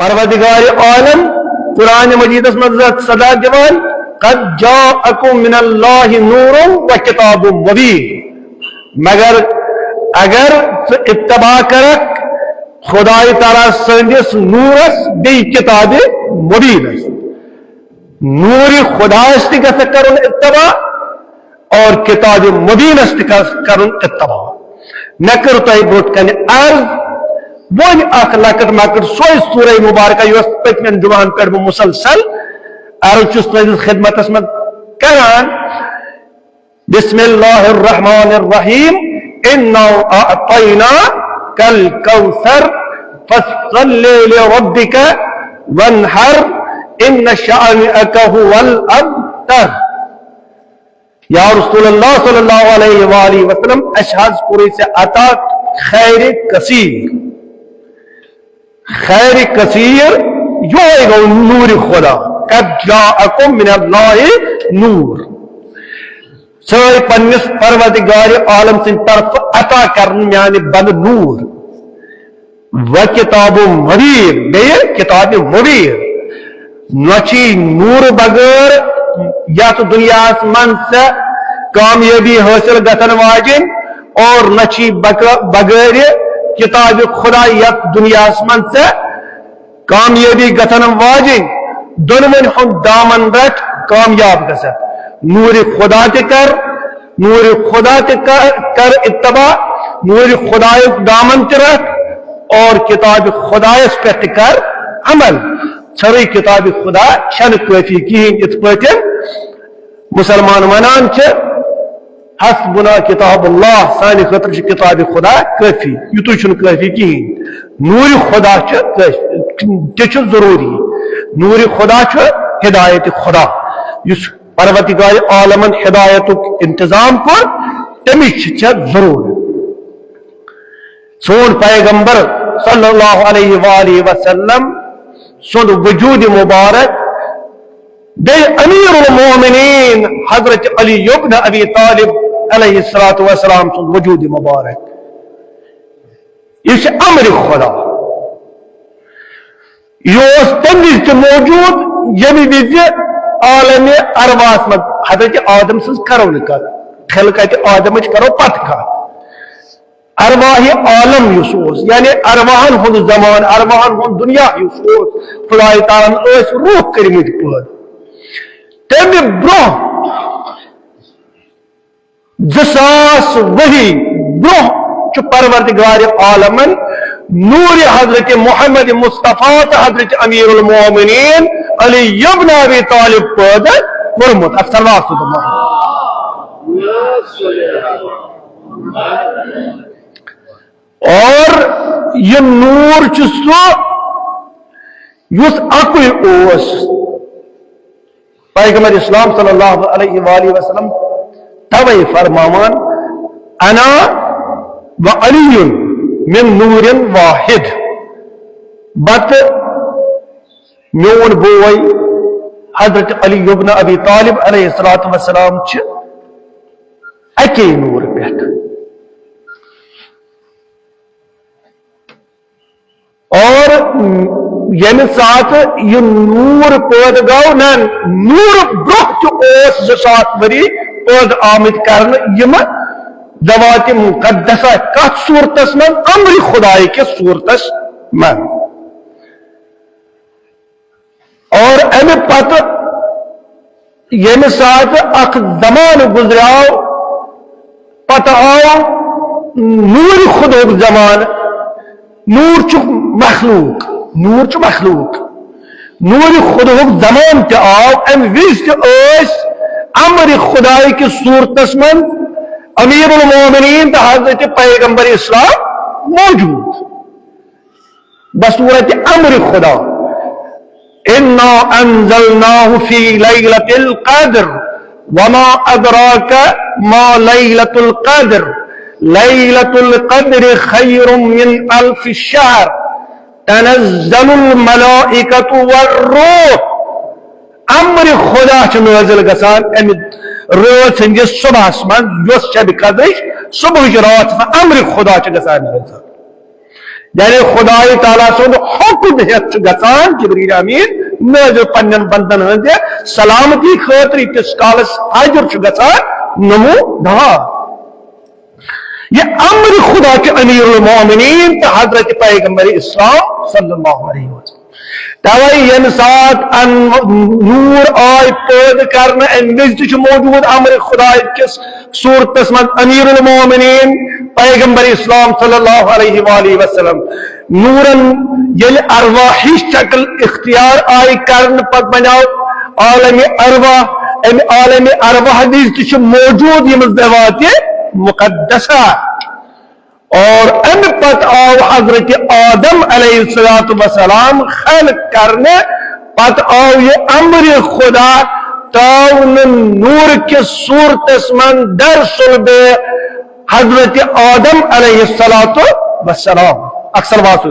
پروردگار عالم قرآن مجید مزد صدا دیوان قد جاءکم من اللہ نور و کتاب مبین مگر اگر اتباع کرک خدای تعالی سندس نورس بی کتاب مبین نور خدا است کرن اتباع اور کتاب مبین است کرن اتباع نکر تو بوٹ کن عرض ون اخ لکٹ مکٹ سوئی سورہ مبارکہ یس پتمن جمعن پر مسلسل عرض چس تہذیب خدمت من کران بسم اللہ الرحمن الرحیم انا اعطیناک الکوثر فصل لربک وانحر ان شانئک هو الابتر یا رسول اللہ صلی اللہ علیہ وآلہ وسلم اشہاز پوری سے عطا خیر کثیر خیر کثیر جو ہے نور خدا قد جاءکم من اللہ نور سوئی پنس پروردگار عالم سے طرف عطا کرن یعنی بند نور و کتاب مبین بے کتاب مبین نچی نور بغیر یا تو دنیا من سے کامیابی حاصل گتن واجن اور نچی بغیر کتاب خدا یا دنیا من سے کامیابی گتن واجن دونوں ہم دامن رٹ کامیاب گسن نور خدا تے کر نور خدا تے کر اتباع نور خدا دامن تے رٹ اور کتاب خدا اس پہ کر عمل سری کتاب خدا شن کافی کہین ات پہ مسلمان ونان حسبنا کتاب اللہ سانی خطر کتاب خدا کافی یتو چھ کافی کہین نور خدا چھ ضروری نور خدا چھ ہدایت خدا اس پروردگار عالمن ہدایت انتظام کو تمس ضرور سون پیغمبر صلی اللہ علیہ وآلہ وسلم سن وجود مبارک دے امیر المومنین حضرت علی ابن ابی طالب علیہ السلام سن وجود مبارک یہ امر خدا یہ تمز موجود یمی وز عالم ارواح من حضرت آدم سن کرو کت خلقت آدم کرو پت کت ارواح عالم یس یعنی ارواحن ہند زمان ارواحن ہند دنیا یس خدا تعالیٰ روح کرمت پید تمہ برہ 2000 ؤری برہ پروردگار عالمن نور حضرت محمد مصطفیٰ حضرت امیر المومنین علی ابن ابی طالب پیدا کورمت اکثر واسط اور یہ نور سو یس اکوئی اوس پیغمبر اسلام صلی اللہ علیہ وآلہ وسلم توئی فرماوان انا و علی من نور واحد بت میون بوئی حضرت علی ابن ابی طالب علیہ السلام اکی نور پیٹ اور یعنی ساتھ یہ نور پید گو نا نور برہ زسات وری پید آمد کرن یم ذوات مقدسہ کت صورتس من امر خدای کے صورتس من اور امی پتہ یعنی ساتھ اخ زمان گزراؤ پتہ آؤ نور خود زمان نور چھ مخلوق نور چھ مخلوق نور خدا زمان تے آو ام وز تے امر خدای کی صورتس من امیر المومنین تا حضرت پیغمبر اسلام موجود بصورت امر خدا انا انزلناه في ليلة القدر وما ادراك ما ليلة القدر ليلة القدر خير من 1000 شهر تنزل الملائكة والروح امر خدا چھ نازل گسان ام روز سنجس صبح من جس شب قدر صبح رات امر خدا چھ گسان نازل یعنی خدای تعالیٰ سن حکم ہیت گژھان جبریل امین نازل پنن بندن ہند سلامتی خاطر کس کالس حاضر گژھان نمودار یہ امر خدا کے امیر المومنین تو حضرت پیغمبر اسلام صلی اللہ علیہ وسلم توے یم سات نور آئی پید کرنے امز موجود امر خدا کس صورتس من امیر المومنین پیغمبر اسلام صلی اللہ علیہ وآلہ وسلم نورن یل ارواحی شکل اختیار آئی کرن پت بناو عالم ارواح ام عالم ارواح دیز موجود یم ذوات مقدسہ اور ان پت آو حضرت آدم علیہ السلام خلق کرنے پت آو یہ امر خدا تاون نور کے صورت من در صلب حضرت آدم علیہ السلام اکثر بات